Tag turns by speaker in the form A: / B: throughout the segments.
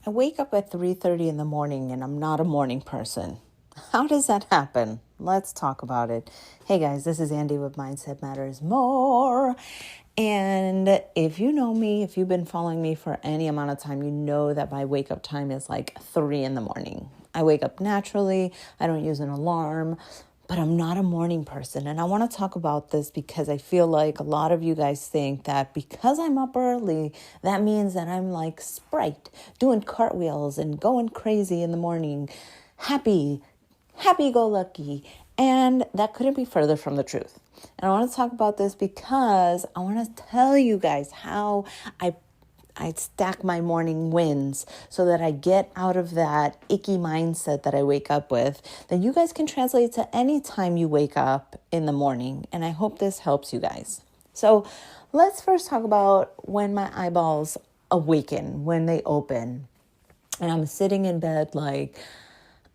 A: I wake up at 3:30 in the morning and I'm not a morning person. How does that happen? Let's talk about it. Hey guys, this is Andy with Mindset Matters More. And if you know me, if you've been following me for any amount of time, you know that my wake up time is like 3 in the morning. I wake up naturally. I don't use an alarm, but I'm not a morning person. And I want to talk about this because I feel like a lot of you guys think that because I'm up early, that means that I'm like Sprite, doing cartwheels and going crazy in the morning, happy-go-lucky. And that couldn't be further from the truth. And I want to talk about this because I want to tell you guys how I stack my morning wins so that I get out of that icky mindset that I wake up with, that you guys can translate to any time you wake up in the morning. And I hope this helps you guys. So let's first talk about when my eyeballs awaken, when they open. And I'm sitting in bed like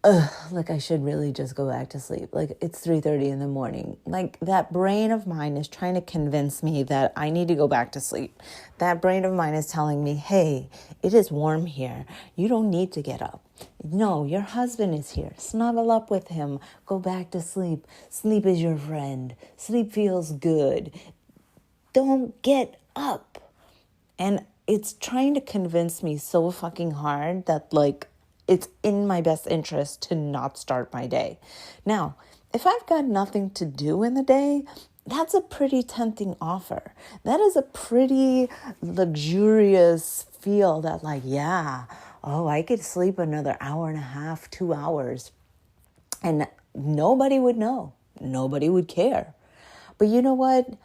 A: I should really just go back to sleep. Like it's 3:30 in the morning. Like that brain of mine is trying to convince me that I need to go back to sleep. That brain of mine is telling me, hey, it is warm here. You don't need to get up. No, your husband is here. Snuggle up with him. Go back to sleep. Sleep is your friend. Sleep feels good. Don't get up. And it's trying to convince me so fucking hard that it's in my best interest to not start my day. Now, if I've got nothing to do in the day, that's a pretty tempting offer. That is a pretty luxurious feel that I could sleep another hour and a half, 2 hours, and nobody would know. Nobody would care. But you know what?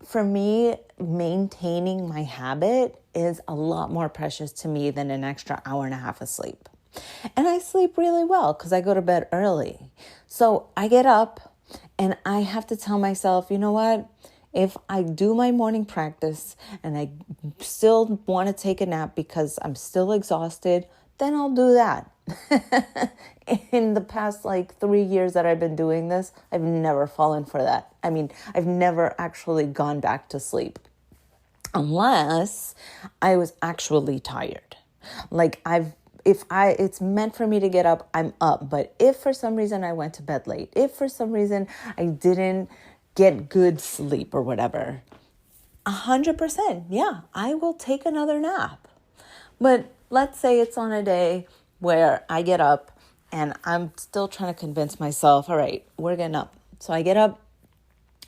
A: For me, maintaining my habit is a lot more precious to me than an extra hour and a half of sleep. And I sleep really well because I go to bed early. So I get up and I have to tell myself, you know what? If I do my morning practice and I still want to take a nap because I'm still exhausted, then I'll do that. In the past 3 years that I've been doing this, I've never fallen for that. I mean, I've never actually gone back to sleep unless I was actually tired. It's meant for me to get up, I'm up. But if for some reason I went to bed late, if for some reason I didn't get good sleep or whatever, 100%, yeah, I will take another nap. But let's say it's on a day where I get up and I'm still trying to convince myself, all right, we're getting up. So I get up,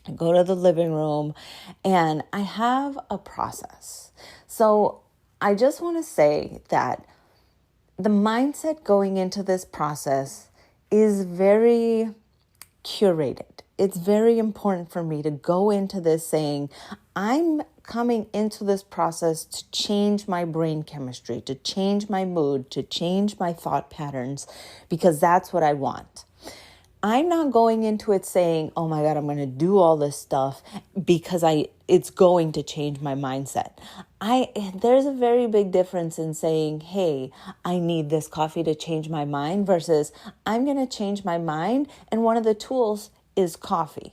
A: I go to the living room, and I have a process. So I just want to say that the mindset going into this process is very curated. It's very important for me to go into this saying, I'm coming into this process to change my brain chemistry, to change my mood, to change my thought patterns, because that's what I want. I'm not going into it saying, oh my God, I'm going to do all this stuff because it's going to change my mindset. There's a very big difference in saying, hey, I need this coffee to change my mind versus I'm going to change my mind. And one of the tools is coffee.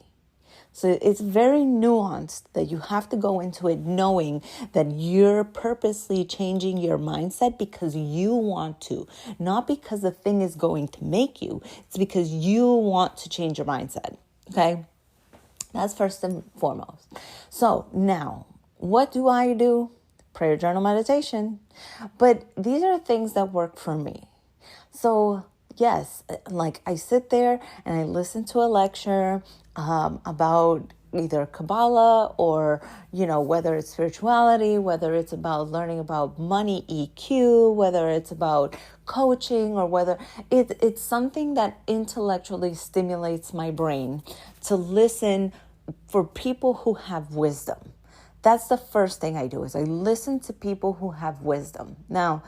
A: So it's very nuanced that you have to go into it knowing that you're purposely changing your mindset because you want to, not because the thing is going to make you. It's because you want to change your mindset. Okay? That's first and foremost. So now, what do I do? Prayer, journal, meditation. But these are things that work for me. So yes, I sit there and I listen to a lecture about either Kabbalah or, whether it's spirituality, whether it's about learning about money EQ, whether it's about coaching, or whether it's something that intellectually stimulates my brain to listen for people who have wisdom. That's the first thing I do is I listen to people who have wisdom. Now,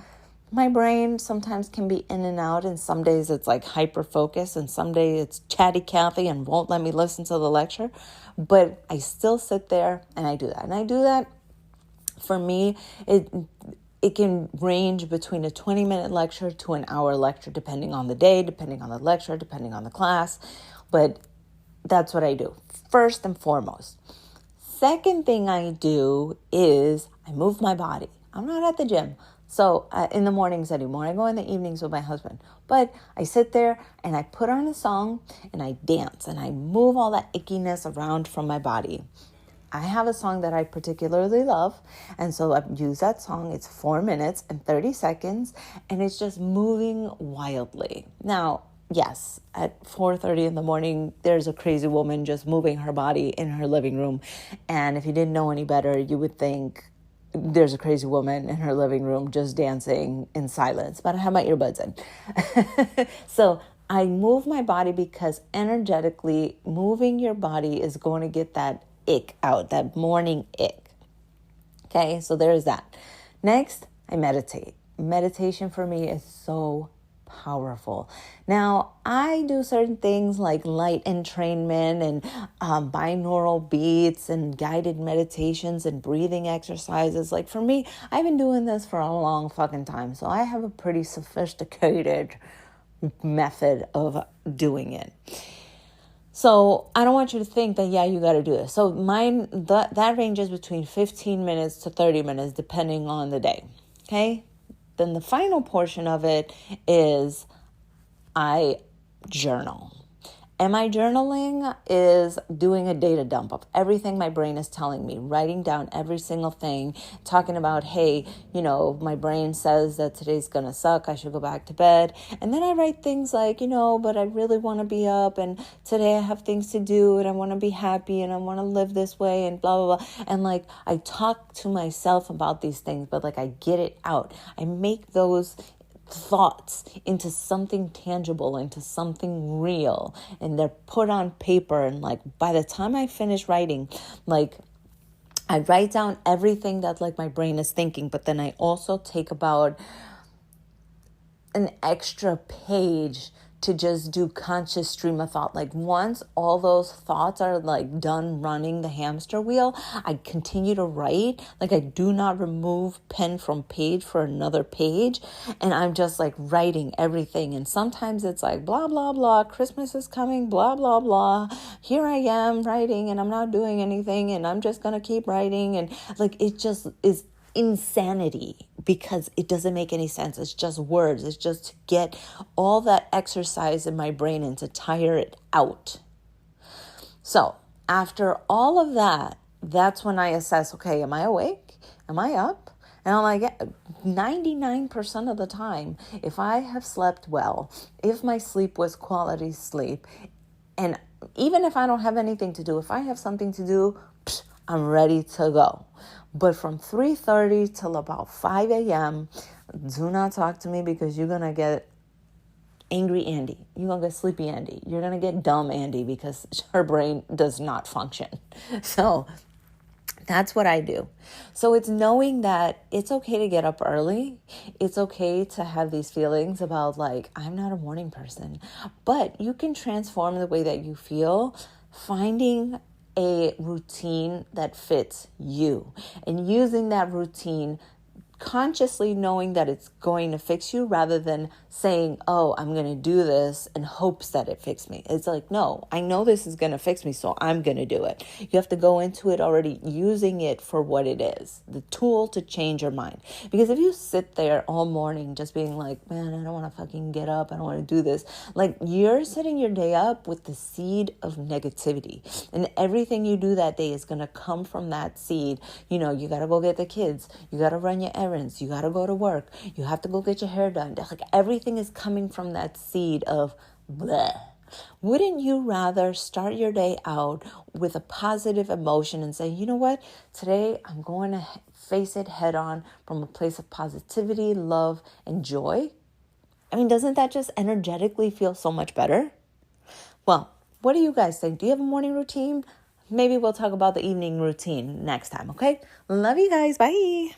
A: my brain sometimes can be in and out, and some days it's hyper focused, and some days it's chatty Cathy and won't let me listen to the lecture. But I still sit there and I do that. And I do that, for me, it can range between a 20-minute lecture to an hour lecture, depending on the day, depending on the lecture, depending on the class. But that's what I do, first and foremost. Second thing I do is I move my body. I'm not at the gym. So in the mornings anymore. I go in the evenings with my husband. But I sit there and I put on a song and I dance and I move all that ickiness around from my body. I have a song that I particularly love, and so I use that song. It's 4 minutes and 30 seconds, and it's just moving wildly. Now, yes, at 4:30 in the morning, there's a crazy woman just moving her body in her living room, and if you didn't know any better, you would think there's a crazy woman in her living room just dancing in silence, but I have my earbuds in. So I move my body because energetically moving your body is going to get that ick out, that morning ick. Okay, so there's that. Next, I meditate. Meditation for me is so powerful. Now, I do certain things like light entrainment and binaural beats and guided meditations and breathing exercises. Like for me, I've been doing this for a long fucking time. So I have a pretty sophisticated method of doing it. So I don't want you to think that, you got to do this. So mine, that ranges between 15 minutes to 30 minutes, depending on the day. Okay. Then the final portion of it is I journal. And my journaling is doing a data dump of everything my brain is telling me, writing down every single thing, talking about, hey, my brain says that today's going to suck. I should go back to bed. And then I write things like, but I really want to be up and today I have things to do and I want to be happy and I want to live this way and blah, blah, blah. And I talk to myself about these things, but I get it out. I make those thoughts into something tangible, into something real, and they're put on paper. And by the time I finish writing, I write down everything that my brain is thinking, but then I also take about an extra page to just do conscious stream of thought. Once all those thoughts are done running the hamster wheel, I continue to write. I do not remove pen from page for another page. And I'm just writing everything. And sometimes it's blah, blah, blah. Christmas is coming, blah, blah, blah. Here I am writing and I'm not doing anything and I'm just going to keep writing. And it just is insanity because it doesn't make any sense. It's just words. It's just to get all that exercise in my brain and to tire it out. So after all of that, that's when I assess, okay, am I awake? Am I up? And I'm 99% of the time, if I have slept well, if my sleep was quality sleep, and even if I don't have anything to do, if I have something to do, I'm ready to go. But from 3:30 till about 5 a.m., do not talk to me because you're going to get angry Andy. You're going to get sleepy Andy. You're going to get dumb Andy because her brain does not function. So that's what I do. So it's knowing that it's okay to get up early. It's okay to have these feelings about I'm not a morning person. But you can transform the way that you feel, finding a routine that fits you and using that routine consciously knowing that it's going to fix you rather than saying, oh, I'm going to do this in hopes that it fixes me. It's no, I know this is going to fix me, so I'm going to do it. You have to go into it already using it for what it is, the tool to change your mind. Because if you sit there all morning just being man, I don't want to fucking get up, I don't want to do this, you're setting your day up with the seed of negativity. And everything you do that day is going to come from that seed. You got to go get the kids. You got to run your errands. You got to go to work. You have to go get your hair done. Everything is coming from that seed of bleh. Wouldn't you rather start your day out with a positive emotion and say, you know what? Today I'm going to face it head on from a place of positivity, love, and joy? Doesn't that just energetically feel so much better? Well, what do you guys think? Do you have a morning routine? Maybe we'll talk about the evening routine next time, okay? Love you guys. Bye.